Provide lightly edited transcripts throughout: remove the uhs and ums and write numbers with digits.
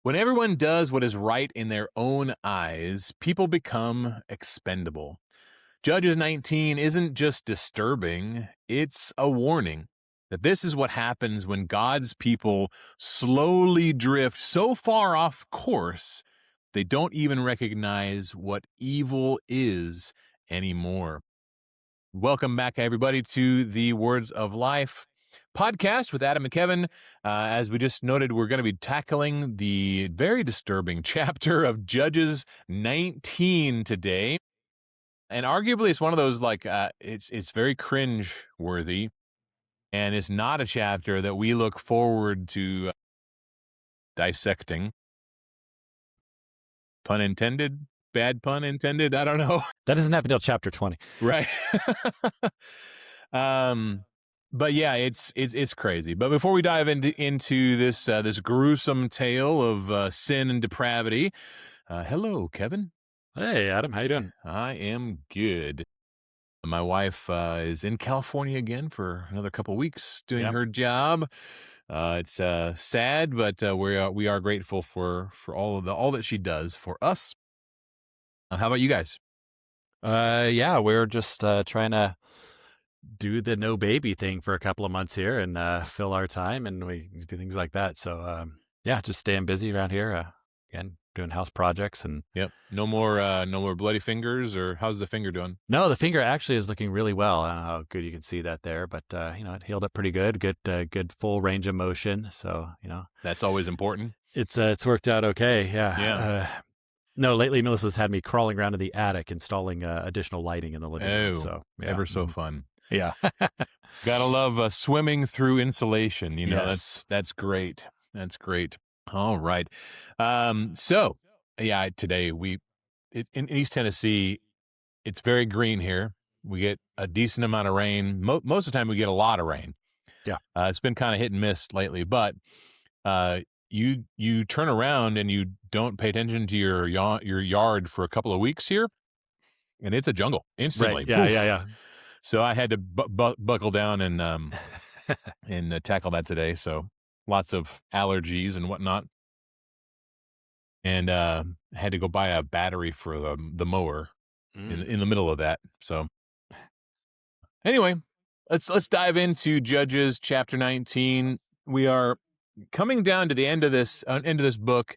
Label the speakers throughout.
Speaker 1: When everyone does what is right in their own eyes, people become expendable. Judges 19 isn't just disturbing, it's a warning that this is what happens when God's people slowly drift so far off course they don't even recognize what evil is anymore. Welcome back, everybody, to the Words of Life podcast with Adam and Kevin. As we just noted, we're going to be tackling the very disturbing chapter of Judges 19 today. And arguably, it's one of those it's very cringe worthy, and it's not a chapter that we look forward to dissecting. Pun intended? Bad pun intended? I don't know.
Speaker 2: That doesn't happen until chapter 20.
Speaker 1: Right. But yeah, it's crazy. But before we dive into this this gruesome tale of sin and depravity, hello, Kevin.
Speaker 2: Hey, Adam, how you doing?
Speaker 1: I am good. My wife is in California again for another couple weeks doing her job. It's sad, but we are grateful for all that she does for us. How about you guys?
Speaker 2: Yeah, we're just trying to do the no baby thing for a couple of months here and fill our time, and we do things like that. So yeah, just staying busy around here. Again, doing house projects and
Speaker 1: Yep. No more bloody fingers. Or how's the finger doing?
Speaker 2: no, the finger actually is looking really well. I don't know how good you can see that there, but it healed up pretty good. Good full range of motion. So
Speaker 1: That's always important.
Speaker 2: it's worked out okay. Yeah.
Speaker 1: Yeah.
Speaker 2: No, lately Melissa's had me crawling around to the attic, installing additional lighting in the living room.
Speaker 1: Oh,
Speaker 2: So yeah.
Speaker 1: ever so fun.
Speaker 2: Yeah.
Speaker 1: Gotta love swimming through insulation.
Speaker 2: Yes.
Speaker 1: That's great. That's great. All right. So yeah, today in East Tennessee, it's very green here. We get a decent amount of rain. Most of the time, we get a lot of rain.
Speaker 2: Yeah.
Speaker 1: It's been kind of hit and miss lately, but you turn around and you don't pay attention to your yard for a couple of weeks here, and it's a jungle instantly.
Speaker 2: Right. Yeah.
Speaker 1: Poof.
Speaker 2: Yeah.
Speaker 1: So I had to buckle down and and tackle that today. So lots of allergies and whatnot, and had to go buy a battery for the mower in the middle of that. So anyway, let's dive into Judges chapter 19. We are coming down to the end of this book,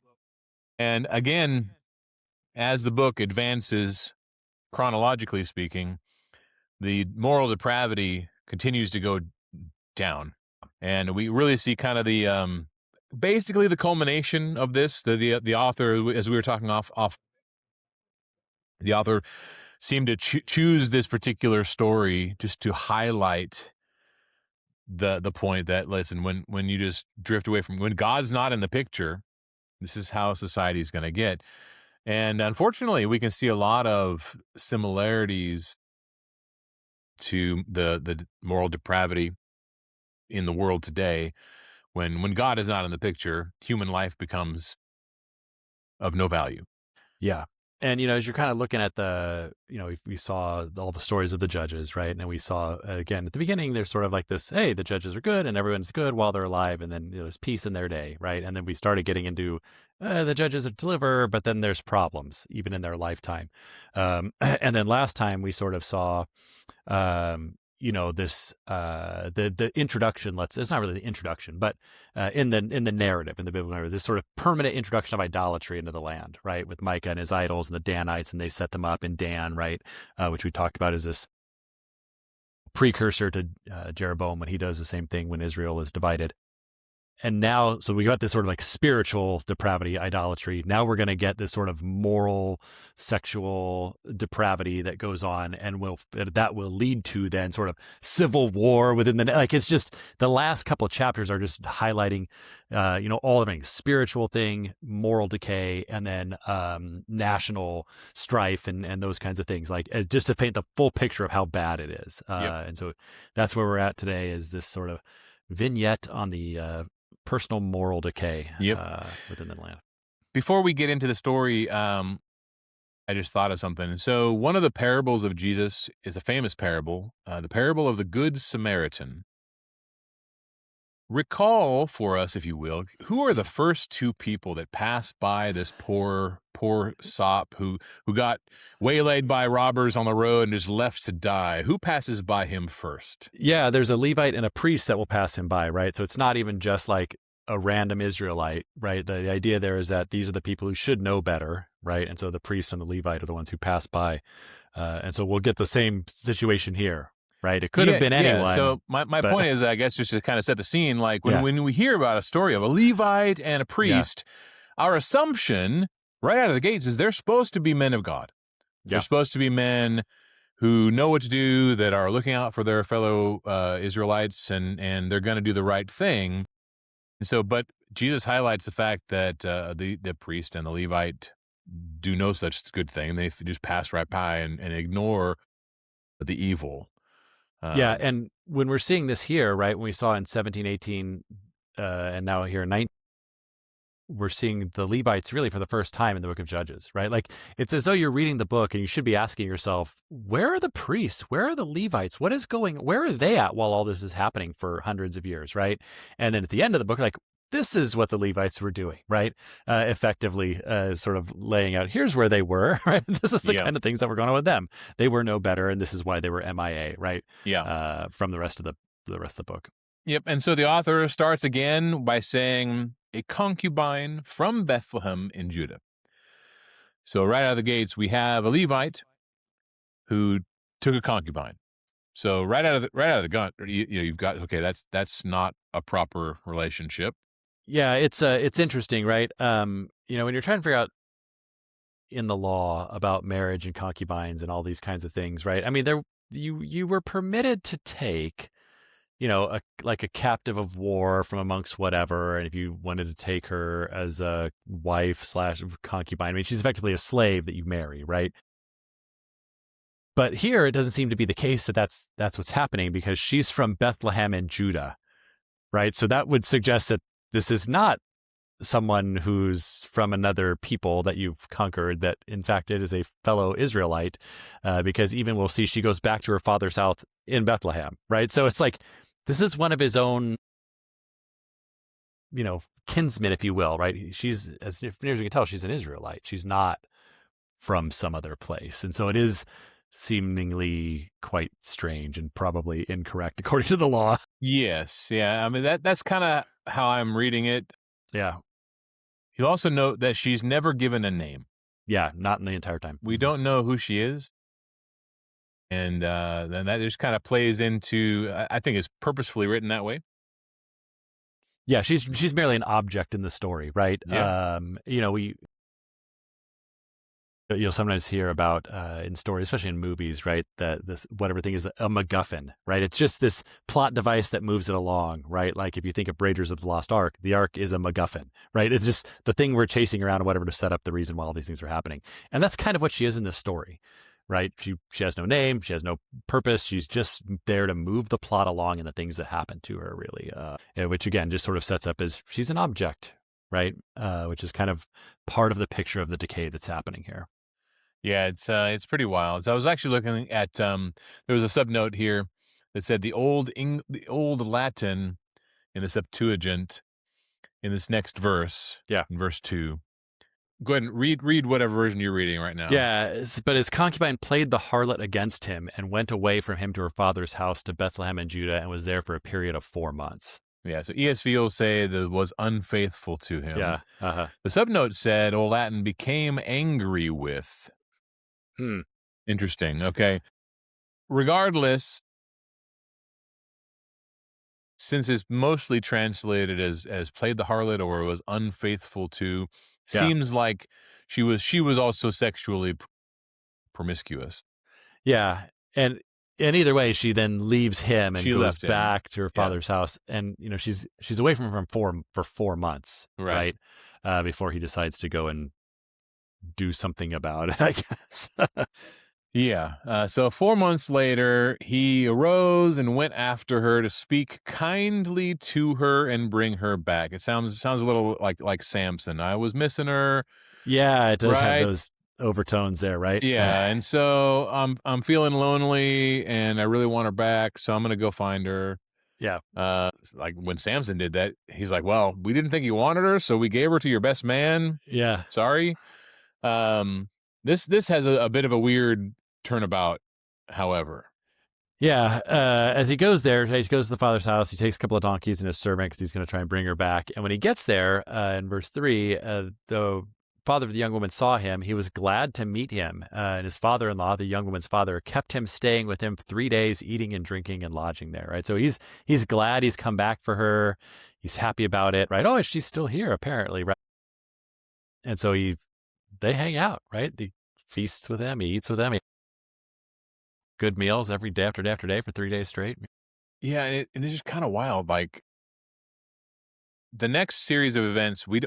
Speaker 1: and again, as the book advances, chronologically speaking, the moral depravity continues to go down, and we really see kind of the basically the culmination of this. The author, as we were talking off, the author seemed to choose this particular story just to highlight the point that, listen, when you just drift away from, when God's not in the picture, this is how society is going to get. And unfortunately, we can see a lot of similarities to the moral depravity in the world today. When God is not in the picture, human life becomes of no value.
Speaker 2: Yeah. And, as you're kind of looking at we saw all the stories of the judges, right? And we saw, again, at the beginning, there's sort of like this, hey, the judges are good and everyone's good while they're alive. And then there's peace in their day, right? And then we started getting into the judges are deliver, but then there's problems even in their lifetime. And then last time we sort of saw, this the introduction. It's not really the introduction, but in the narrative, in the biblical narrative, this sort of permanent introduction of idolatry into the land, right? With Micah and his idols and the Danites, and they set them up in Dan, right? Which we talked about as this precursor to Jeroboam when he does the same thing when Israel is divided. And now, so we got this sort of like spiritual depravity, idolatry. Now we're going to get this sort of moral, sexual depravity that goes on, and that will lead to then sort of civil war within it's just the last couple of chapters are just highlighting, all of things, spiritual thing, moral decay, and then national strife and those kinds of things, just to paint the full picture of how bad it is. And so that's where we're at today, is this sort of vignette on the personal moral decay within the land.
Speaker 1: Before we get into the story, I just thought of something. So one of the parables of Jesus is a famous parable, the parable of the Good Samaritan. recall for us, if you will, who are the first two people that passed by this poor sop who got waylaid by robbers on the road and is left to die? Who passes by him first?
Speaker 2: Yeah, there's a Levite and a priest that will pass him by, right? So it's not even just like a random Israelite, right? The idea there is that these are the people who should know better, right? And so the priest and the Levite are the ones who pass by. And so we'll get the same situation here, right? It could have been anyone.
Speaker 1: So my point is, I guess, just to kind of set the scene, like when we hear about a story of a Levite and a priest, our assumption right out of the gates is they're supposed to be men of God. They're supposed to be men who know what to do, that are looking out for their fellow Israelites, and they're going to do the right thing. So, but Jesus highlights the fact that the priest and the Levite do no such good thing. They just pass right by and ignore the evil.
Speaker 2: And when we're seeing this here, right, when we saw in 17, 18, and now here in 19, we're seeing the Levites really for the first time in the book of Judges, right? Like, it's as though you're reading the book and you should be asking yourself, where are the priests? Where are the Levites? Where are they at while all this is happening for hundreds of years, right? And then at the end of the book, like, this is what the Levites were doing, right? Effectively sort of laying out, here's where they were, right? This is the kind of things that were going on with them. They were no better, and this is why they were MIA, right? From the rest of the book.
Speaker 1: Yep. And so the author starts again by saying, a concubine from Bethlehem in Judah. So right out of the gates, we have a Levite who took a concubine. So right out of the gun, you've got, okay, that's not a proper relationship.
Speaker 2: Yeah, it's interesting, right? When you're trying to figure out in the law about marriage and concubines and all these kinds of things, right? I mean, you were permitted to take, a captive of war from amongst whatever, and if you wanted to take her as a wife / concubine, I mean, she's effectively a slave that you marry, right? But here, it doesn't seem to be the case that's what's happening, because she's from Bethlehem in Judah, right? So that would suggest that this is not someone who's from another people that you've conquered, that in fact it is a fellow Israelite, because even we'll see she goes back to her father's house in Bethlehem, right? So it's like, this is one of his own, kinsmen, if you will, right? She's, as near as we can tell, she's an Israelite. She's not from some other place. And so it is seemingly quite strange and probably incorrect according to the law.
Speaker 1: Yes. Yeah. I mean, that's kind of how I'm reading it.
Speaker 2: Yeah.
Speaker 1: You'll also note that she's never given a name.
Speaker 2: Yeah, not in the entire time.
Speaker 1: We don't know who she is. And then that just kind of plays into, I think it's purposefully written that way.
Speaker 2: Yeah, she's merely an object in the story, right?
Speaker 1: Yeah.
Speaker 2: You'll sometimes hear about in stories, especially in movies, right, that this whatever thing is a MacGuffin, right? It's just this plot device that moves it along, right? Like if you think of Raiders of the Lost Ark, the Ark is a MacGuffin, right? It's just the thing we're chasing around or whatever to set up the reason why all these things are happening. And that's kind of what she is in this story, right? She has no name, she has no purpose, she's just there to move the plot along and the things that happen to her, really, which again just sort of sets up as she's an object, right? Which is kind of part of the picture of the decay that's happening here.
Speaker 1: Yeah, it's pretty wild. So I was actually looking at there was a subnote here that said the old Latin in the Septuagint in this next verse, in verse 2. Go ahead and read whatever version you're reading right now.
Speaker 2: Yeah, but his concubine played the harlot against him and went away from him to her father's house to Bethlehem in Judah and was there for a period of 4 months.
Speaker 1: Yeah, so ESV will say that was unfaithful to him.
Speaker 2: Yeah. Uh-huh.
Speaker 1: The subnote said Old Latin became angry with. Interesting. Okay. Regardless, since it's mostly translated as played the harlot or was unfaithful to, seems like she was also sexually promiscuous.
Speaker 2: Yeah, and either way, she then leaves him and goes back to her father's house, and she's away from him for 4 months, right? Before he decides to go and do something about it, I guess.
Speaker 1: So 4 months later, he arose and went after her to speak kindly to her and bring her back. It sounds a little like Samson. I was missing her.
Speaker 2: Yeah, it does have those overtones there, right?
Speaker 1: Yeah, and so I'm feeling lonely and I really want her back, so I'm going to go find her.
Speaker 2: Yeah.
Speaker 1: Like when Samson did that, he's like, well, we didn't think you wanted her, so we gave her to your best man.
Speaker 2: Yeah.
Speaker 1: Sorry. This has a bit of a weird turnabout, however.
Speaker 2: Yeah, as he goes there, he goes to the father's house. He takes a couple of donkeys and his servant because he's going to try and bring her back. And when he gets there, in verse 3, the father of the young woman saw him. He was glad to meet him. And his father-in-law, the young woman's father, kept him staying with him 3 days, eating and drinking and lodging there, right? So he's glad he's come back for her. He's happy about it, right? Oh, she's still here, apparently, right? And so they hang out, right? He feasts with them. He eats with them. Good meals every day after day after day for 3 days straight.
Speaker 1: Yeah, and it's just kind of wild. Like the next series of events, we're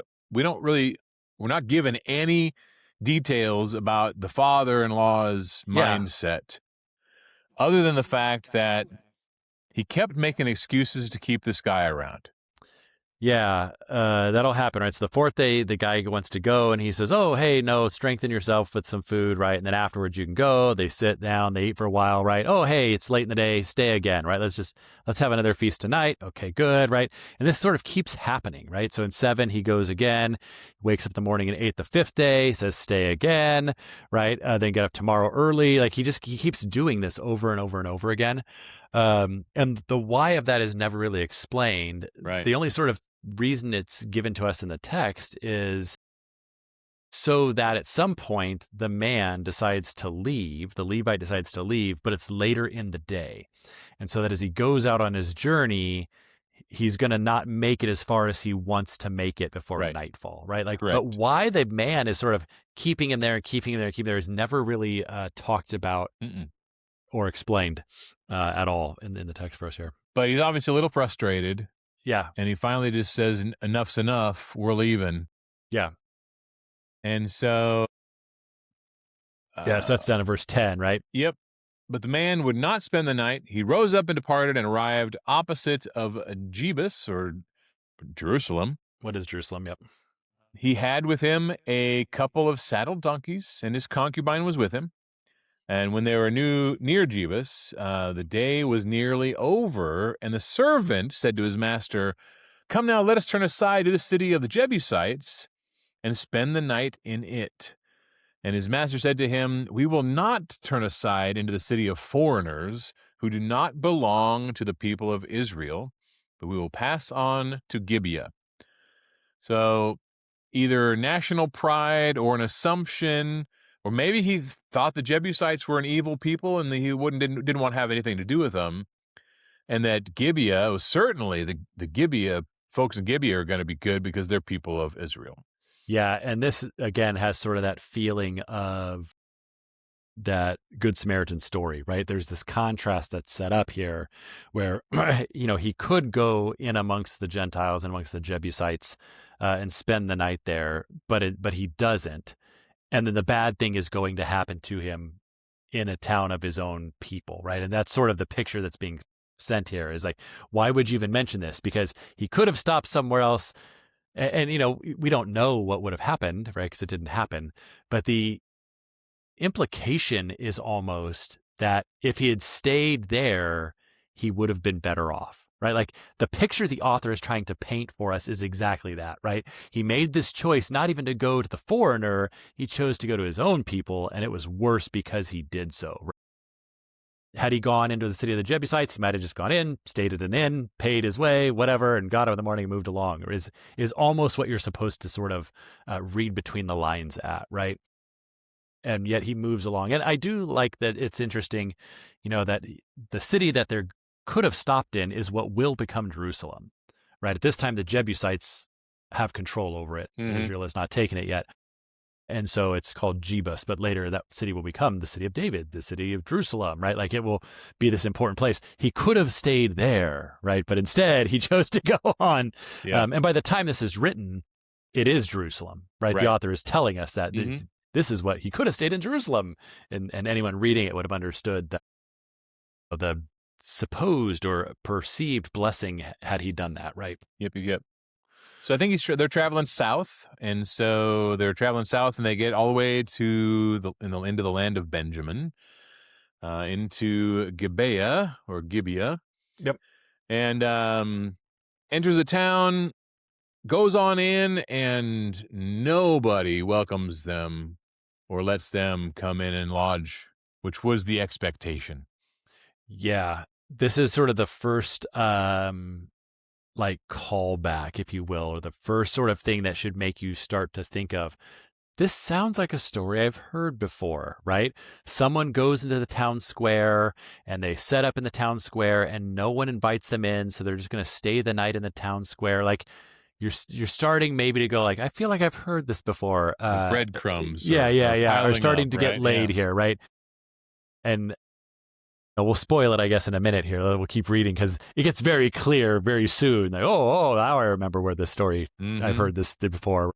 Speaker 1: not given any details about the father-in-law's mindset, other than the fact that he kept making excuses to keep this guy around.
Speaker 2: Yeah, that'll happen, right? So the fourth day, the guy wants to go, and he says, oh, hey, no, strengthen yourself with some food, right? And then afterwards you can go. They sit down, they eat for a while, right? Oh, hey, it's late in the day, stay again, right? Let's have another feast tonight. Okay, good, right? And this sort of keeps happening, right? So in 7, he goes again, wakes up in the morning and ate the 5th day, says stay again, right? Then get up tomorrow early. Like he keeps doing this over and over and over again. And the why of that is never really explained.
Speaker 1: Right.
Speaker 2: The only sort of reason it's given to us in the text is so that at some point the man decides to leave, the Levite decides to leave, but it's later in the day. And so that as he goes out on his journey, he's going to not make it as far as he wants to make it before nightfall, right? Like,
Speaker 1: Correct.
Speaker 2: but why the man is sort of keeping him there and keeping him there and keeping him there is never really talked about or explained at all in the text for us here.
Speaker 1: But he's obviously a little frustrated.
Speaker 2: Yeah.
Speaker 1: And he finally just says, enough's enough. We're leaving.
Speaker 2: Yeah.
Speaker 1: And so.
Speaker 2: So that's down in verse 10, right?
Speaker 1: Yep. But the man would not spend the night. He rose up and departed and arrived opposite of Jebus, or Jerusalem.
Speaker 2: What is Jerusalem? Yep.
Speaker 1: He had with him a couple of saddled donkeys, and his concubine was with him. And when they were near Jebus, the day was nearly over, and the servant said to his master, come now, let us turn aside to the city of the Jebusites and spend the night in it. And his master said to him, we will not turn aside into the city of foreigners who do not belong to the people of Israel, but we will pass on to Gibeah. So either national pride or an assumption, or maybe he thought the Jebusites were an evil people and he didn't want to have anything to do with them. And that Gibeah was certainly the Gibeah folks in Gibeah are going to be good because they're people of Israel.
Speaker 2: Yeah. And this, again, has sort of that feeling of that Good Samaritan story, right? There's this contrast that's set up here where, he could go in amongst the Gentiles and amongst the Jebusites and spend the night there, but he doesn't. And then the bad thing is going to happen to him in a town of his own people, right? And that's sort of the picture that's being sent here is like, why would you even mention this? Because he could have stopped somewhere else. And we don't know what would have happened, right? Because it didn't happen. But the implication is almost that if he had stayed there, he would have been better off, right? Like the picture the author is trying to paint for us is exactly that, right? He made this choice not even to go to the foreigner, he chose to go to his own people, and it was worse because he did so. Had he gone into the city of the Jebusites, he might have just gone in, stayed at an inn, paid his way, whatever, and got up in the morning and moved along, or is almost what you're supposed to sort of read between the lines at, right? And yet he moves along. And I do like that it's interesting, that the city that they could have stopped in is what will become Jerusalem, right? At this time, the Jebusites have control over it. Israel has not taken it yet. And so it's called Jebus, but later that city will become the city of David, the city of Jerusalem, right? Like it will be this important place. He could have stayed there, right? But instead he chose to go on.
Speaker 1: Yeah.
Speaker 2: And by the time this is written, it is Jerusalem, right? The author is telling us that this is what he could have stayed in Jerusalem. And anyone reading it would have understood that the supposed or perceived blessing had he done that, right?
Speaker 1: Yep. So I think they're traveling south, and so they're traveling south, and they get all the way to into the land of Benjamin, into Gibeah or Gibeah.
Speaker 2: Yep.
Speaker 1: and enters the town, goes on in, and nobody welcomes them or lets them come in and lodge, which was the expectation.
Speaker 2: Yeah. This is sort of the first like callback, if you will, or the first sort of thing that should make you start to think of, this sounds like a story I've heard before, right? Someone goes into the town square and they set up in the town square and no one invites them in, so they're just going to stay the night in the town square. Like you're starting maybe to go like, I feel like I've heard this before.
Speaker 1: The breadcrumbs
Speaker 2: Yeah,
Speaker 1: are
Speaker 2: or
Speaker 1: piling
Speaker 2: starting
Speaker 1: up,
Speaker 2: to get
Speaker 1: right?
Speaker 2: laid
Speaker 1: Yeah.
Speaker 2: here, right? And we'll spoil it, I guess, in a minute here. We'll keep reading because it gets very clear very soon. Like, now I remember where this story, I've heard this before.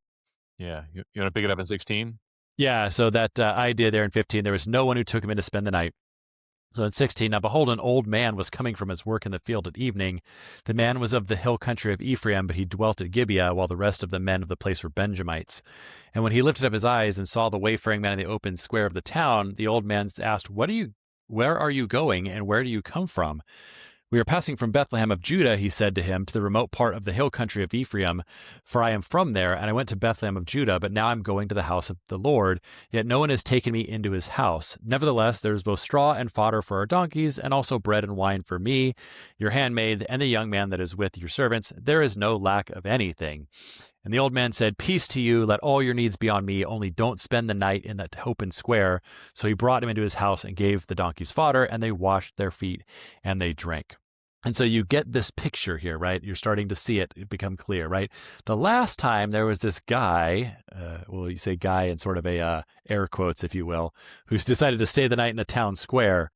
Speaker 1: Yeah. You want to pick it up in 16?
Speaker 2: Yeah, so that idea there in 15, there was no one who took him in to spend the night. So in 16, now behold, an old man was coming from his work in the field at evening. The man was of the hill country of Ephraim, but he dwelt at Gibeah, while the rest of the men of the place were Benjamites. And when he lifted up his eyes and saw the wayfaring man in the open square of the town, the old man asked, where are you going, and where do you come from? We are passing from Bethlehem of Judah, he said to him, to the remote part of the hill country of Ephraim, for I am from there, and I went to Bethlehem of Judah, but now I'm going to the house of the Lord, yet no one has taken me into his house. Nevertheless, there is both straw and fodder for our donkeys, and also bread and wine for me, your handmaid, and the young man that is with your servants. There is no lack of anything. And the old man said, Peace to you, let all your needs be on me, only don't spend the night in that open square. So he brought him into his house and gave the donkeys fodder, and they washed their feet, and they drank. And so you get this picture here, right? You're starting to see it become clear, right? The last time there was this guy, you say guy in sort of a air quotes, if you will, who's decided to stay the night in a town square.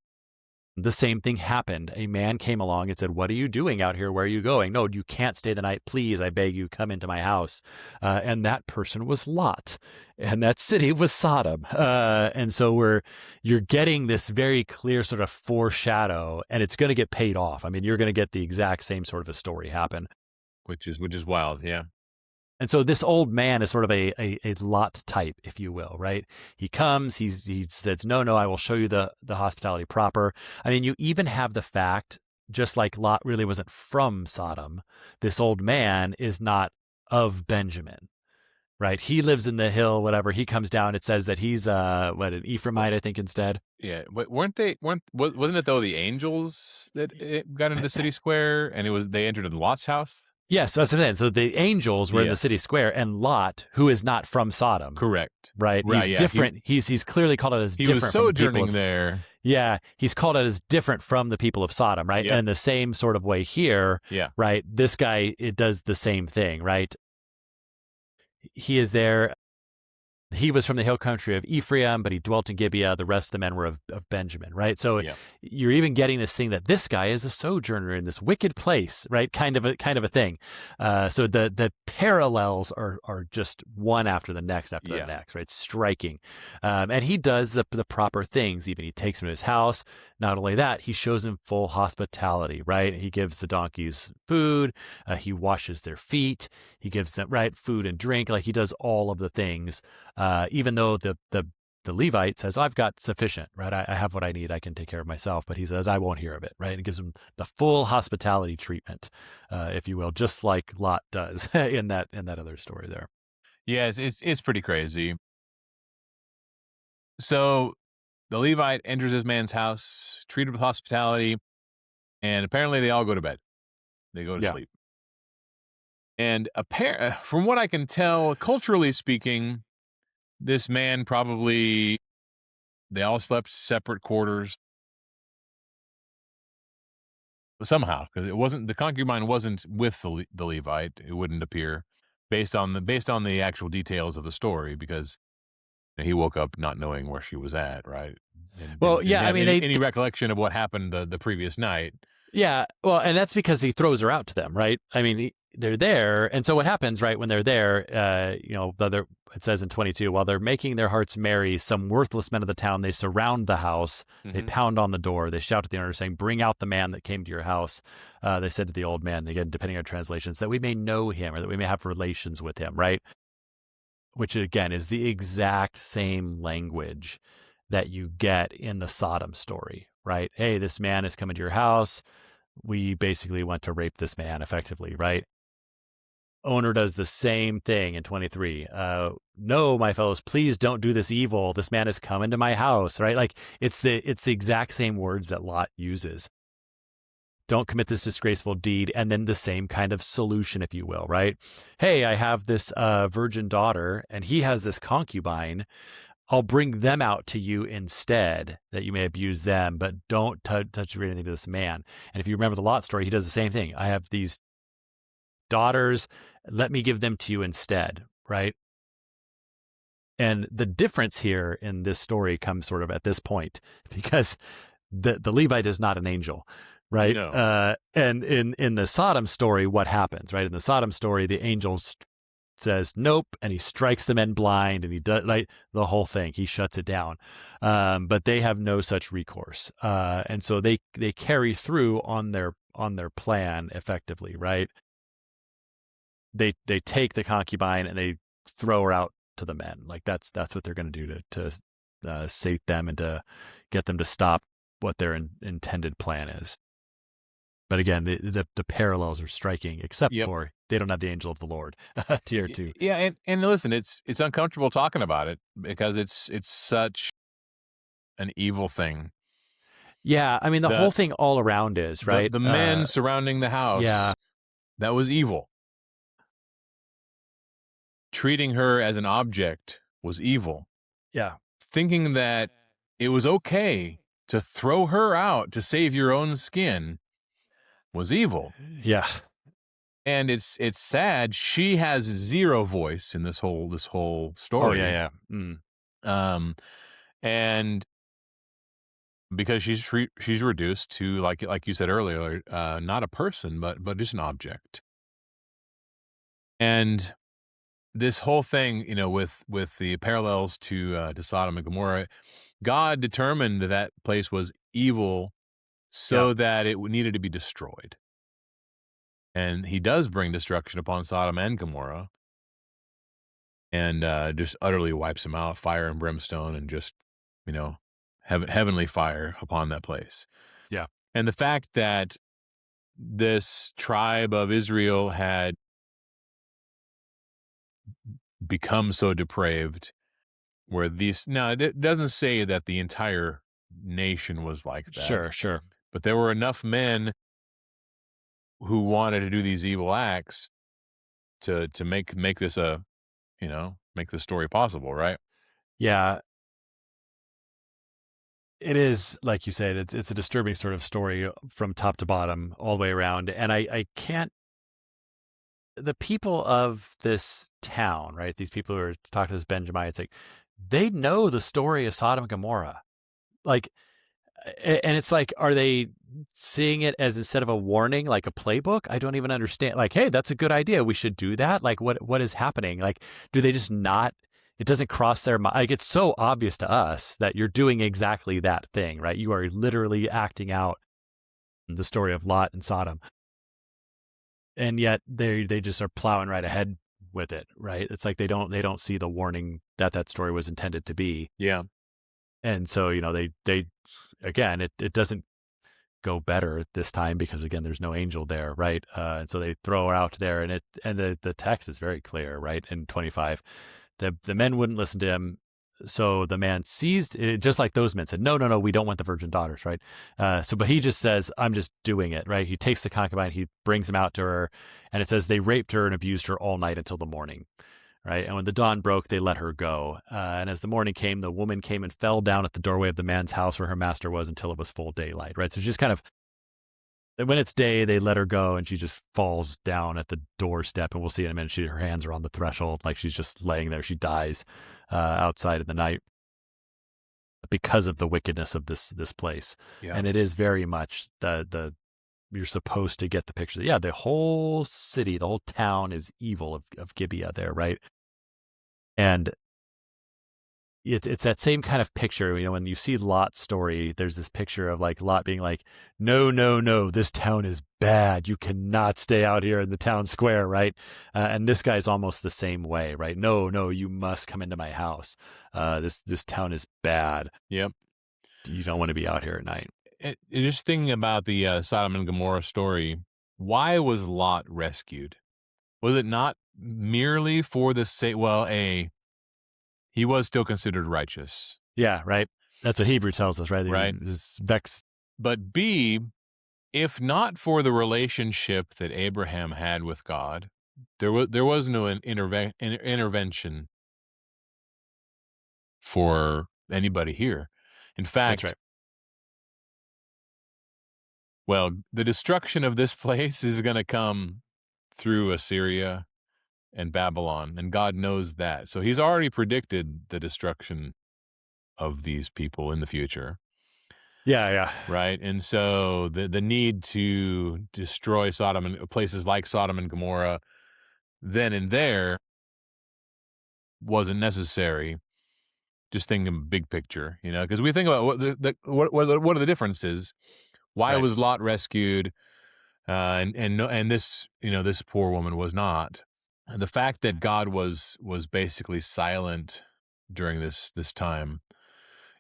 Speaker 2: The same thing happened. A man came along and said, What are you doing out here? Where are you going? No, you can't stay the night. Please, I beg you, come into my house. And that person was Lot. And that city was Sodom. And so you're getting this very clear sort of foreshadow, and it's going to get paid off. I mean, you're going to get the exact same sort of a story happen.
Speaker 1: Which is wild, yeah.
Speaker 2: And so this old man is sort of a Lot type, if you will, right? He comes, he says, no, I will show you the hospitality proper. I mean, you even have the fact, just like Lot really wasn't from Sodom, this old man is not of Benjamin, right? He lives in the hill, whatever. He comes down. It says that he's an Ephraimite, I think, instead.
Speaker 1: Yeah, wasn't it though the angels that got into the city square, and they entered Lot's house?
Speaker 2: Yes, that's what I'm saying. So the angels were in the city square, and Lot, who is not from Sodom,
Speaker 1: correct,
Speaker 2: right? He's different. He's clearly called out as different. He was
Speaker 1: sojourning there.
Speaker 2: Yeah, he's called out as different from the people of Sodom, right? Yep. And in the same sort of way here, right? This guy, it does the same thing, right? He is there. He was from the hill country of Ephraim, but he dwelt in Gibeah. The rest of the men were of Benjamin, right? So you're even getting this thing that this guy is a sojourner in this wicked place, right? Kind of a thing. So the parallels are just one after the next, right? Striking. And he does the proper things. Even he takes him to his house. Not only that, he shows him full hospitality, right? He gives the donkeys food. He washes their feet. He gives them food and drink. Like he does all of the things. Even though the Levite says, I've got sufficient, right? I have what I need. I can take care of myself. But he says, I won't hear of it, right? And it gives him the full hospitality treatment, if you will, just like Lot does in that other story there.
Speaker 1: Yeah, it's pretty crazy. So the Levite enters this man's house, treated with hospitality, and apparently they all go to bed. They go to sleep. And from what I can tell, culturally speaking, this man they all slept separate quarters somehow, because the concubine wasn't with the Levite. It wouldn't appear based on the actual details of the story, because he woke up not knowing where she was at, right?
Speaker 2: Well, yeah, I mean,
Speaker 1: any recollection of what happened the previous night.
Speaker 2: Yeah, well, and that's because he throws her out to them, right? I mean, they're there, and so what happens, right, when they're there, it says in 22, while they're making their hearts merry, some worthless men of the town, they surround the house, they pound on the door, they shout at the owner saying, bring out the man that came to your house. They said to the old man, again, depending on translations, that we may know him or that we may have relations with him, right? Which, again, is the exact same language that you get in the Sodom story, right? Hey, this man is coming to your house. we basically went to rape this man effectively, right? Owner does the same thing in 23. No, my fellows, please don't do this evil. This man has come into my house, right? Like it's the exact same words that Lot uses. Don't commit this disgraceful deed. And then the same kind of solution, if you will, right? Hey, I have this virgin daughter and he has this concubine. I'll bring them out to you instead, that you may abuse them, but don't touch or anything to this man. And if you remember the Lot story, he does the same thing. I have these daughters, let me give them to you instead, right? And the difference here in this story comes sort of at this point, because the Levite is not an angel, right?
Speaker 1: No.
Speaker 2: And in the Sodom story, what happens, right? In the Sodom story, the angel says nope, and he strikes the men blind, and he does like the whole thing. He shuts it down, but they have no such recourse, and so they carry through on their plan effectively, right? They take the concubine and they throw her out to the men. Like that's what they're going to do to sate them and to get them to stop what their intended plan is. But again, the parallels are striking, except for they don't have the angel of the Lord tier 2.
Speaker 1: Yeah, and listen, it's uncomfortable talking about it because it's such an evil thing.
Speaker 2: Yeah, I mean the whole thing all around is right.
Speaker 1: The men surrounding the house.
Speaker 2: Yeah,
Speaker 1: that was evil. Treating her as an object was evil.
Speaker 2: Yeah.
Speaker 1: Thinking that it was okay to throw her out to save your own skin was evil.
Speaker 2: Yeah.
Speaker 1: And it's sad. She has zero voice in this whole story.
Speaker 2: Oh yeah.
Speaker 1: And because she's reduced to like you said earlier, not a person, but just an object. And this whole thing, with the parallels to Sodom and Gomorrah, God determined that place was evil so that it needed to be destroyed. And he does bring destruction upon Sodom and Gomorrah and just utterly wipes them out, fire and brimstone, and just, heavenly fire upon that place.
Speaker 2: Yeah.
Speaker 1: And the fact that this tribe of Israel had become so depraved where it doesn't say that the entire nation was like that.
Speaker 2: Sure.
Speaker 1: But there were enough men who wanted to do these evil acts to make this make this story possible, right?
Speaker 2: Yeah. It is, like you said, it's a disturbing sort of story from top to bottom, all the way around. And I can't, the people of this town, right? These people who are talking to this Benjamites, like they know the story of Sodom and Gomorrah. Like, and it's like, are they seeing it as instead of a warning, like a playbook? I don't even understand. Like, hey, that's a good idea. We should do that. Like, what is happening? Like, do they just not? It doesn't cross their mind. Like, it's so obvious to us that you're doing exactly that thing, right? You are literally acting out the story of Lot and Sodom, and yet they just are plowing right ahead with it, right? It's like they don't see the warning that story was intended to be.
Speaker 1: Yeah.
Speaker 2: And so, they again, it doesn't go better this time because again, there's no angel there, right? And so they throw her out there, and the text is very clear, right? In 25, the men wouldn't listen to him, so the man seized it, just like those men said, no, we don't want the virgin daughters, right? But he just says, I'm just doing it, right? He takes the concubine, he brings him out to her, and it says they raped her and abused her all night until the morning. Right. And when the dawn broke, they let her go. And as the morning came, the woman came and fell down at the doorway of the man's house where her master was until it was full daylight. Right. So she's kind of, when it's day, they let her go and she just falls down at the doorstep. And we'll see in a minute, her hands are on the threshold. Like she's just laying there. She dies outside in the night because of the wickedness of this place.
Speaker 1: Yeah.
Speaker 2: And it is very much the you're supposed to get the picture. Yeah, the whole city, the whole town is evil of Gibeah there, right? And it's that same kind of picture, when you see Lot's story, there's this picture of like Lot being like, no, this town is bad. You cannot stay out here in the town square, right? And this guy's almost the same way, right? No, you must come into my house. This town is bad.
Speaker 1: Yep.
Speaker 2: You don't want to be out here at night.
Speaker 1: just thinking about the Sodom and Gomorrah story, why was Lot rescued? Was it not merely for the sake? Well, he was still considered righteous,
Speaker 2: Yeah, right. That's what Hebrew tells us, right?
Speaker 1: right?
Speaker 2: Is vexed.
Speaker 1: But B, if not for the relationship that Abraham had with God, there was no intervention for anybody here. In
Speaker 2: That's
Speaker 1: fact,
Speaker 2: right.
Speaker 1: well, the destruction of this place is going to come through Assyria and Babylon, and God knows that. So he's already predicted the destruction of these people in the future,
Speaker 2: Yeah, yeah.
Speaker 1: right? And so the need to destroy Sodom and places like Sodom and Gomorrah then and there wasn't necessary. Just thinking big picture, because we think about what are the differences? Why
Speaker 2: Right.
Speaker 1: was Lot rescued, and no, and this poor woman was not. And the fact that God was basically silent during this time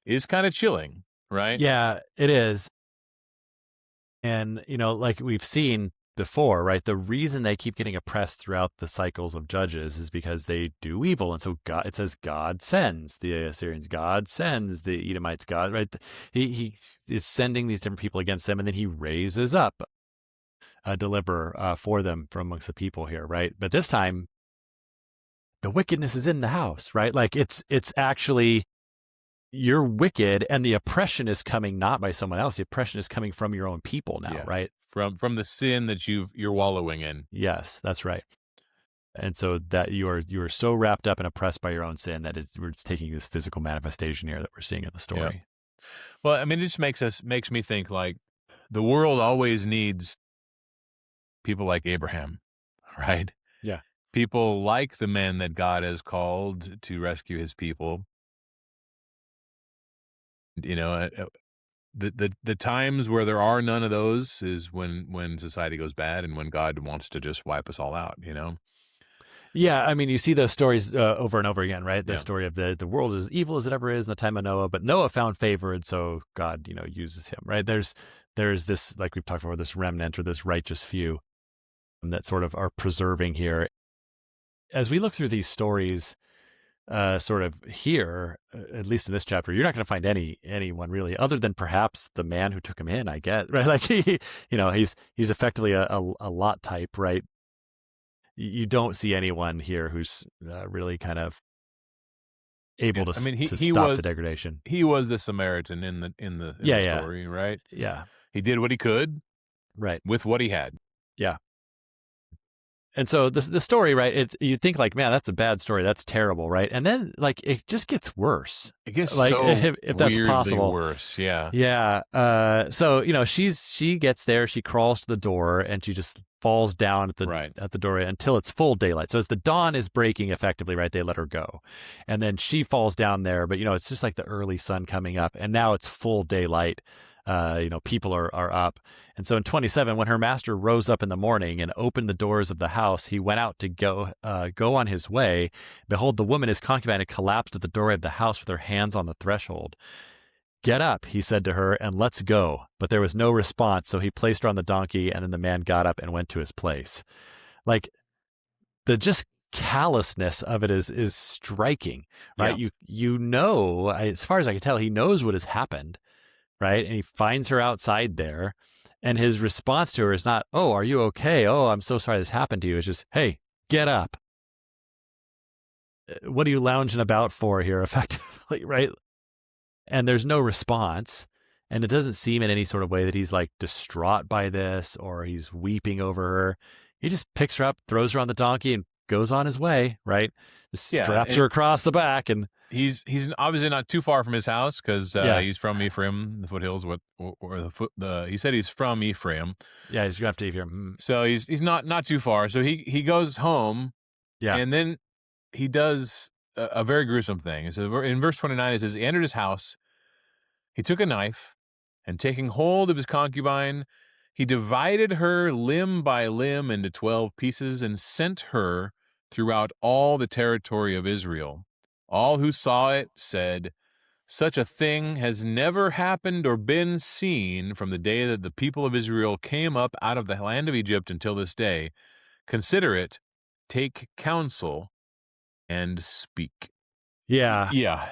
Speaker 1: is kind of chilling, right?
Speaker 2: Yeah, it is. And, like we've seen before, right? The reason they keep getting oppressed throughout the cycles of judges is because they do evil. And so God, it says God sends the Assyrians, God sends the Edomites, God, right? He is sending these different people against them, and then he raises up a deliverer for them from amongst the people here, right? But this time, the wickedness is in the house, right? Like it's actually you're wicked, and the oppression is coming not by someone else. The oppression is coming from your own people now,
Speaker 1: Yeah,
Speaker 2: right?
Speaker 1: from the sin that you're wallowing in.
Speaker 2: Yes, that's right. And so that you are so wrapped up and oppressed by your own sin that we're taking this physical manifestation here that we're seeing in the
Speaker 1: Yeah.
Speaker 2: story.
Speaker 1: Well, I mean, it just makes me think like the world always needs people like Abraham, right?
Speaker 2: Yeah.
Speaker 1: People like the men that God has called to rescue his people. You know, the times where there are none of those is when society goes bad and when God wants to just wipe us all out.
Speaker 2: Yeah, I mean, you see those stories over and over again, right? The
Speaker 1: Yeah.
Speaker 2: story of the world is evil as it ever is in the time of Noah, but Noah found favor, and so God, uses him, right? There's this, like we've talked about, this remnant or this righteous few that sort of are preserving here. As we look through these stories, sort of here, at least in this chapter, you're not going to find anyone really, other than perhaps the man who took him in. I get right, like he's effectively a Lot type, right? You don't see anyone here who's really kind of able
Speaker 1: Yeah.
Speaker 2: to
Speaker 1: I mean,
Speaker 2: to stop the degradation.
Speaker 1: he was the Samaritan in
Speaker 2: Yeah,
Speaker 1: the
Speaker 2: yeah,
Speaker 1: story, right?
Speaker 2: yeah,
Speaker 1: He did what he could
Speaker 2: right,
Speaker 1: with what he had.
Speaker 2: yeah. And so the story, right? You think like, man, that's a bad story. That's terrible, right? And then like it just gets worse,
Speaker 1: It gets
Speaker 2: like
Speaker 1: so
Speaker 2: if that's
Speaker 1: weirdly
Speaker 2: possible.
Speaker 1: worse. Yeah.
Speaker 2: Yeah. So she gets there, she crawls to the door, and she just falls down
Speaker 1: Right.
Speaker 2: at the door until it's full daylight. So as the dawn is breaking, effectively, right, they let her go, and then she falls down there. But it's just like the early sun coming up, and now it's full daylight. People are up. And so in 27, when her master rose up in the morning and opened the doors of the house, he went out to go on his way. Behold, the woman, his concubine, had collapsed at the doorway of the house with her hands on the threshold. Get up, he said to her, and let's go. But there was no response, so he placed her on the donkey, and then the man got up and went to his place. Like, the just callousness of it is striking, right?
Speaker 1: Yeah.
Speaker 2: As far as I can tell, he knows what has happened, right? And he finds her outside there, and his response to her is not, "Oh, are you okay? Oh, I'm so sorry this happened to you." It's just, "Hey, get up. What are you lounging about for here?" Effectively, right? And there's no response, and it doesn't seem in any sort of way that he's like distraught by this or he's weeping over her. He just picks her up, throws her on the donkey, and goes on his way, right? Just
Speaker 1: Yeah.
Speaker 2: straps her across the back, and
Speaker 1: He's obviously not too far from his house because
Speaker 2: Yeah.
Speaker 1: he's from Ephraim, the foothills. He said he's from Ephraim,
Speaker 2: yeah, he's going to have to hear.
Speaker 1: so he's not too far. So he goes home,
Speaker 2: Yeah,
Speaker 1: and then he does a very gruesome thing. So in verse 29, it says, he entered his house, he took a knife, and taking hold of his concubine, he divided her limb by limb into 12 pieces and sent her throughout all the territory of Israel. All who saw it said, Such a thing has never happened or been seen from the day that the people of Israel came up out of the land of Egypt until this day. Consider it, take counsel, and speak.
Speaker 2: Yeah.
Speaker 1: Yeah.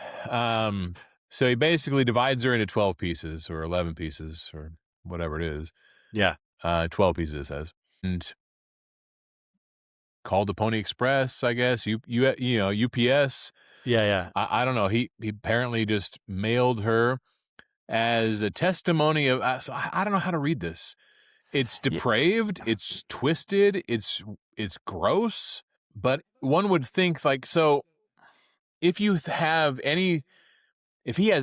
Speaker 1: So he basically divides her into 12 pieces or 11 pieces or whatever it is.
Speaker 2: Yeah.
Speaker 1: 12 pieces, it says. And called the Pony Express, I guess, UPS.
Speaker 2: Yeah. Yeah.
Speaker 1: I don't know. He apparently just mailed her as a testimony of, so I don't know how to read this. It's depraved, it's twisted, it's gross, but one would think like, so if he has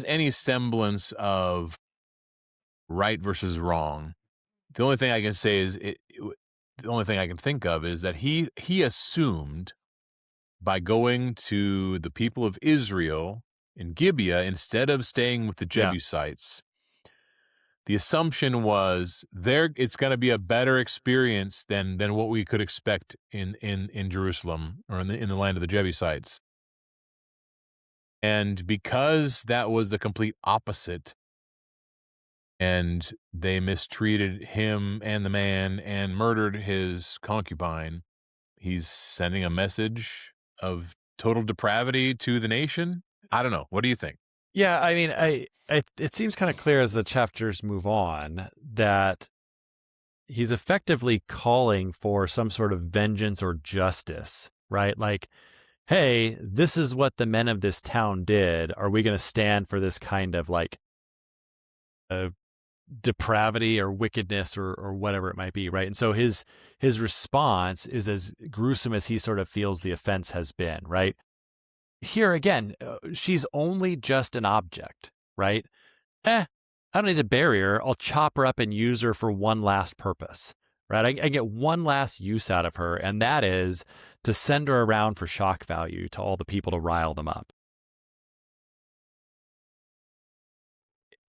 Speaker 1: any semblance of right versus wrong, the only thing I can say is the only thing I can think of is that he assumed by going to the people of Israel in Gibeah instead of staying with the Jebusites. The assumption was it's going to be a better experience than what we could expect in Jerusalem or in the land of the Jebusites. And because that was the complete opposite, and they mistreated him and the man and murdered his concubine, he's sending a message of total depravity to the nation. I don't know. What do you think?
Speaker 2: Yeah, I mean, it seems kind of clear as the chapters move on that he's effectively calling for some sort of vengeance or justice, right? Like, hey, this is what the men of this town did. Are we going to stand for this kind of like depravity or wickedness or whatever it might be, right? And so his response is as gruesome as he sort of feels the offense has been, right? Here again, she's only just an object, right? I don't need to bury her. I'll chop her up and use her for one last purpose, right? I get one last use out of her, and that is to send her around for shock value to all the people to rile them up.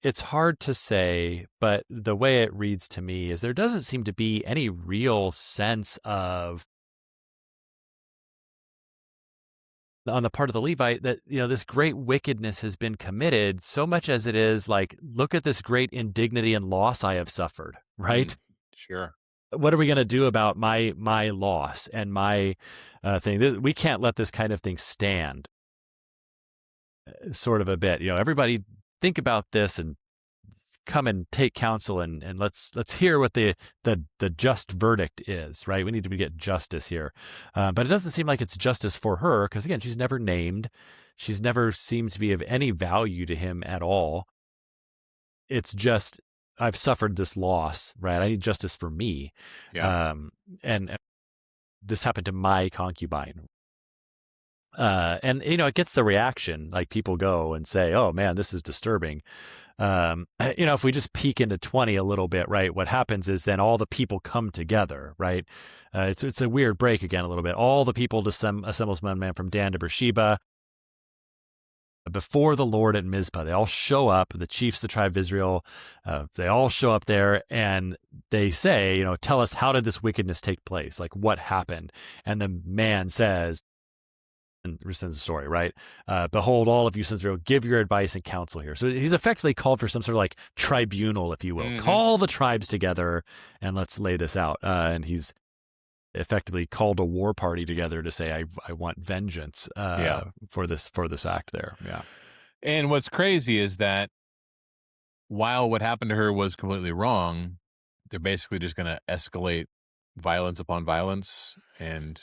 Speaker 2: It's hard to say, but the way it reads to me is there doesn't seem to be any real sense of on the part of the Levite that, this great wickedness has been committed so much as it is like, look at this great indignity and loss I have suffered, right?
Speaker 1: Sure.
Speaker 2: What are we going to do about my loss and my thing? We can't let this kind of thing stand. Sort of a bit, everybody think about this and come and take counsel and let's hear what the just verdict is, right? We need to get justice here. But it doesn't seem like it's justice for her because, again, she's never named. She's never seemed to be of any value to him at all. It's just, I've suffered this loss, right? I need justice for me.
Speaker 1: Yeah.
Speaker 2: And this happened to my concubine. And, it gets the reaction, like people go and say, oh man, this is disturbing. If we just peek into 20 a little bit, right, what happens is then all the people come together, right? It's a weird break again a little bit. All the people assembles one man from Dan to Beersheba before the Lord at Mizpah. They all show up, the chiefs of the tribe of Israel, they all show up there and they say, tell us, how did this wickedness take place? Like, what happened? And the man says, and resends the story, right? Behold, all of you sons of Israel, give your advice and counsel here. So he's effectively called for some sort of like tribunal, if you will. Mm-hmm. Call the tribes together and let's lay this out. And he's effectively called a war party together to say, I want vengeance for this act there. Yeah.
Speaker 1: And what's crazy is that while what happened to her was completely wrong, they're basically just going to escalate violence upon violence and,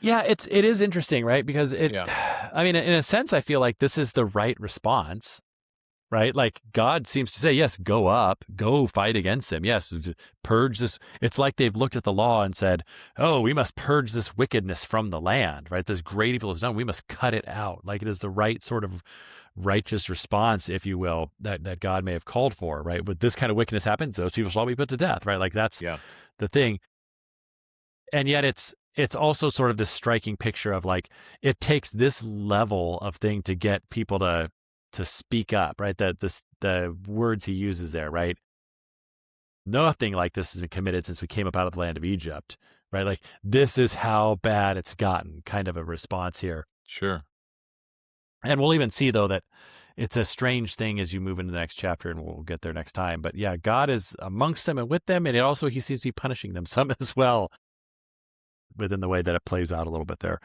Speaker 2: Yeah, it is interesting, right? Because I mean, in a sense, I feel like this is the right response, right? Like God seems to say, yes, go up, go fight against them. Yes, purge this. It's like they've looked at the law and said, oh, we must purge this wickedness from the land, right? This great evil is done. We must cut it out. Like it is the right sort of righteous response, if you will, that God may have called for, right? But this kind of wickedness happens, those people shall be put to death, right? Like that's the thing. And yet it's also sort of this striking picture of like, it takes this level of thing to get people to speak up, right? The words he uses there, right? Nothing like this has been committed since we came up out of the land of Egypt, right? Like this is how bad it's gotten, kind of a response here.
Speaker 1: Sure.
Speaker 2: And we'll even see, though, that it's a strange thing as you move into the next chapter, and we'll get there next time. But yeah, God is amongst them and with them, and also he seems to be punishing them some as well within the way that it plays out a little bit there.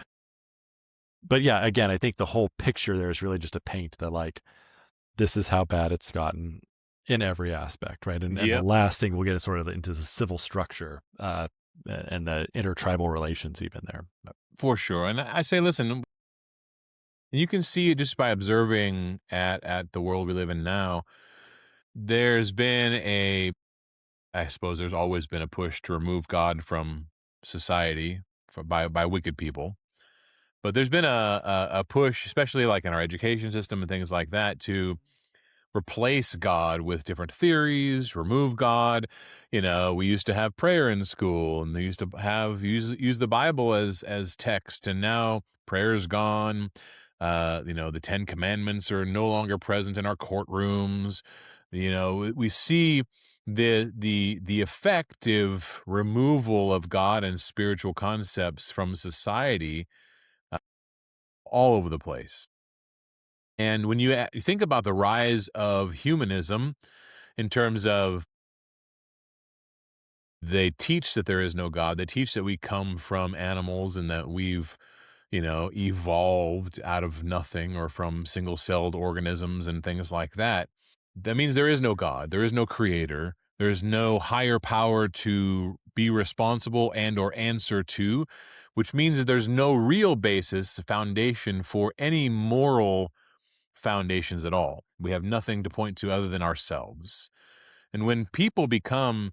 Speaker 2: But yeah, again, I think the whole picture there is really just a paint that, like, this is how bad it's gotten in every aspect, right? And the
Speaker 1: Yep,
Speaker 2: last thing we'll get is sort of into the civil structure and the intertribal relations even there.
Speaker 1: for sure. And I say, listen, you can see it just by observing at the world we live in now. There's been I suppose there's always been a push to remove God from society by wicked people. But there's been a push, especially like in our education system and things like that, to replace God with different theories, remove God. We used to have prayer in school, and they used to use the Bible as text, and now prayer's gone. The Ten Commandments are no longer present in our courtrooms. We see the effective removal of God and spiritual concepts from society all over the place. And when you think about the rise of humanism in terms of they teach that there is no God, they teach that we come from animals and that we've, evolved out of nothing or from single-celled organisms and things like that. That means there is no God, there is no creator, there's no higher power to be responsible and or answer to, which means that there's no real basis, foundation for any moral foundations at all. We have nothing to point to other than ourselves. And when people become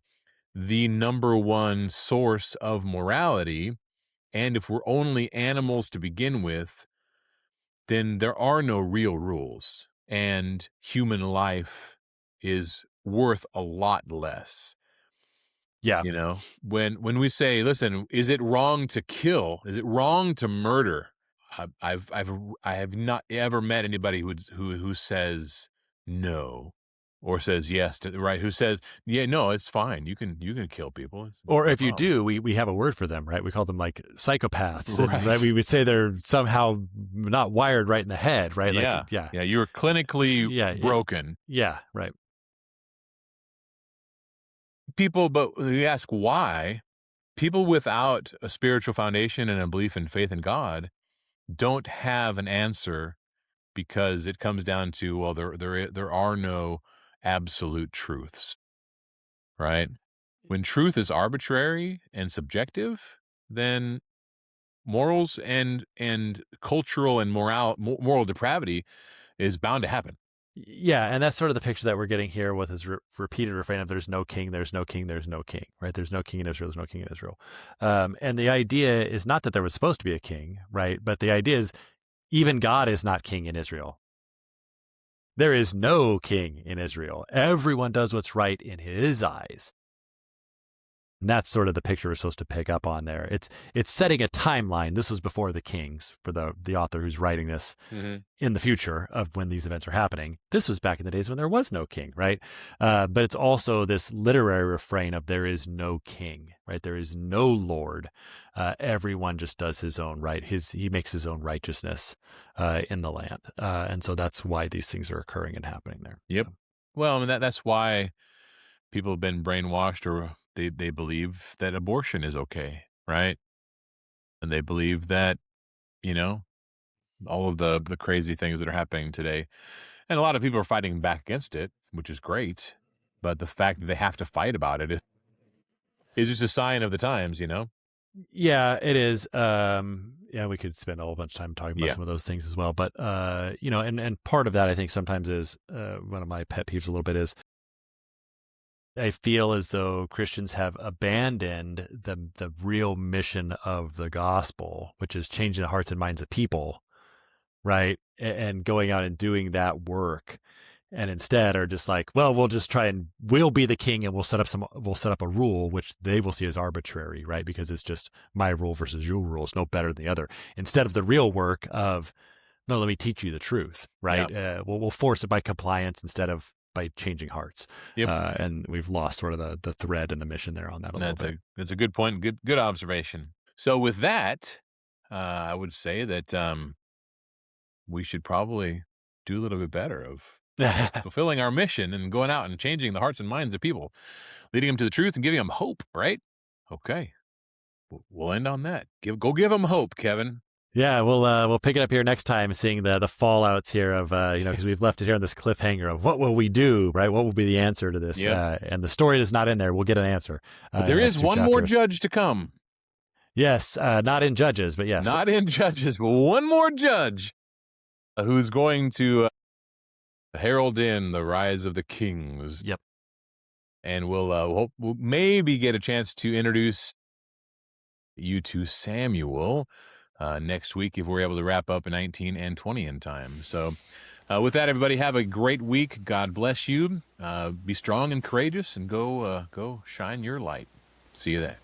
Speaker 1: the number one source of morality, and if we're only animals to begin with, then there are no real rules, and human life is worth a lot less.
Speaker 2: Yeah.
Speaker 1: When we say, listen, is it wrong to kill? Is it wrong to murder? I have not ever met anybody who says no, or says yes to right. Who says, yeah, no, it's fine. You can kill people. It's
Speaker 2: Or
Speaker 1: no
Speaker 2: if you
Speaker 1: problem.
Speaker 2: do, we have a word for them, right? We call them like psychopaths, and right,
Speaker 1: Right.
Speaker 2: we would say they're somehow not wired right in the head, right? Like,
Speaker 1: Yeah.
Speaker 2: yeah,
Speaker 1: Yeah. You were clinically
Speaker 2: yeah,
Speaker 1: broken.
Speaker 2: yeah, right.
Speaker 1: But you ask why people without a spiritual foundation and a belief in faith in God don't have an answer, because it comes down to, well, there are no absolute truths, right? When truth is arbitrary and subjective, then morals and cultural and moral depravity is bound to happen.
Speaker 2: Yeah, and that's sort of the picture that we're getting here with his repeated refrain of "There's no king, there's no king, there's no king." Right? There's no king in Israel. There's no king in Israel. And the idea is not that there was supposed to be a king, right? But the idea is even God is not king in Israel. There is no king in Israel. Everyone does what's right in his eyes. And that's sort of the picture we're supposed to pick up on there. It's setting a timeline. This was before the kings for the author who's writing this
Speaker 1: Mm-hmm.
Speaker 2: in the future of when these events are happening. This was back in the days when there was no king, right? But it's also this literary refrain of there is no king, right? There is no Lord. Everyone just does his own right. He makes his own righteousness in the land, and so that's why these things are occurring and happening there.
Speaker 1: Yep.
Speaker 2: So.
Speaker 1: Well, I mean that's why people have been brainwashed, or they believe that abortion is okay, right? And they believe that, you know, all of the crazy things that are happening today. And a lot of people are fighting back against it, which is great. But the fact that they have to fight about it is just a sign of the times.
Speaker 2: Yeah, it is. Yeah, we could spend a whole bunch of time talking about
Speaker 1: Yeah.
Speaker 2: some of those things as well. But and part of that I think sometimes is one of my pet peeves a little bit is I feel as though Christians have abandoned the real mission of the gospel, which is changing the hearts and minds of people, right? And going out and doing that work, and instead are just like, well, we'll be the king, and we'll set up a rule which they will see as arbitrary, right? Because it's just my rule versus your rule is no better than the other. Instead of the real work of, no, let me teach you the truth,
Speaker 1: Yeah.
Speaker 2: right? We'll force it by compliance instead of by changing hearts.
Speaker 1: Yep.
Speaker 2: And we've lost sort of the thread and the mission there on that a little bit.
Speaker 1: That's a good point. Good observation. So with that, I would say that we should probably do a little bit better of fulfilling our mission and going out and changing the hearts and minds of people, leading them to the truth and giving them hope, right? Okay. We'll end on that. Go give them hope, Kevin.
Speaker 2: Yeah, we'll pick it up here next time, seeing the fallouts here of because we've left it here on this cliffhanger of what will we do, right? What will be the answer to this?
Speaker 1: Yeah.
Speaker 2: And the story is not in there. We'll get an answer.
Speaker 1: But there is one more judge to come.
Speaker 2: Yes, not in Judges, but yes,
Speaker 1: not in Judges, but one more judge who's going to herald in the rise of the kings.
Speaker 2: Yep.
Speaker 1: And we'll maybe get a chance to introduce you to Samuel next week if we're able to wrap up in 19 and 20 in time. So with that, everybody, have a great week. God bless you. Be strong and courageous, and go shine your light. See you then.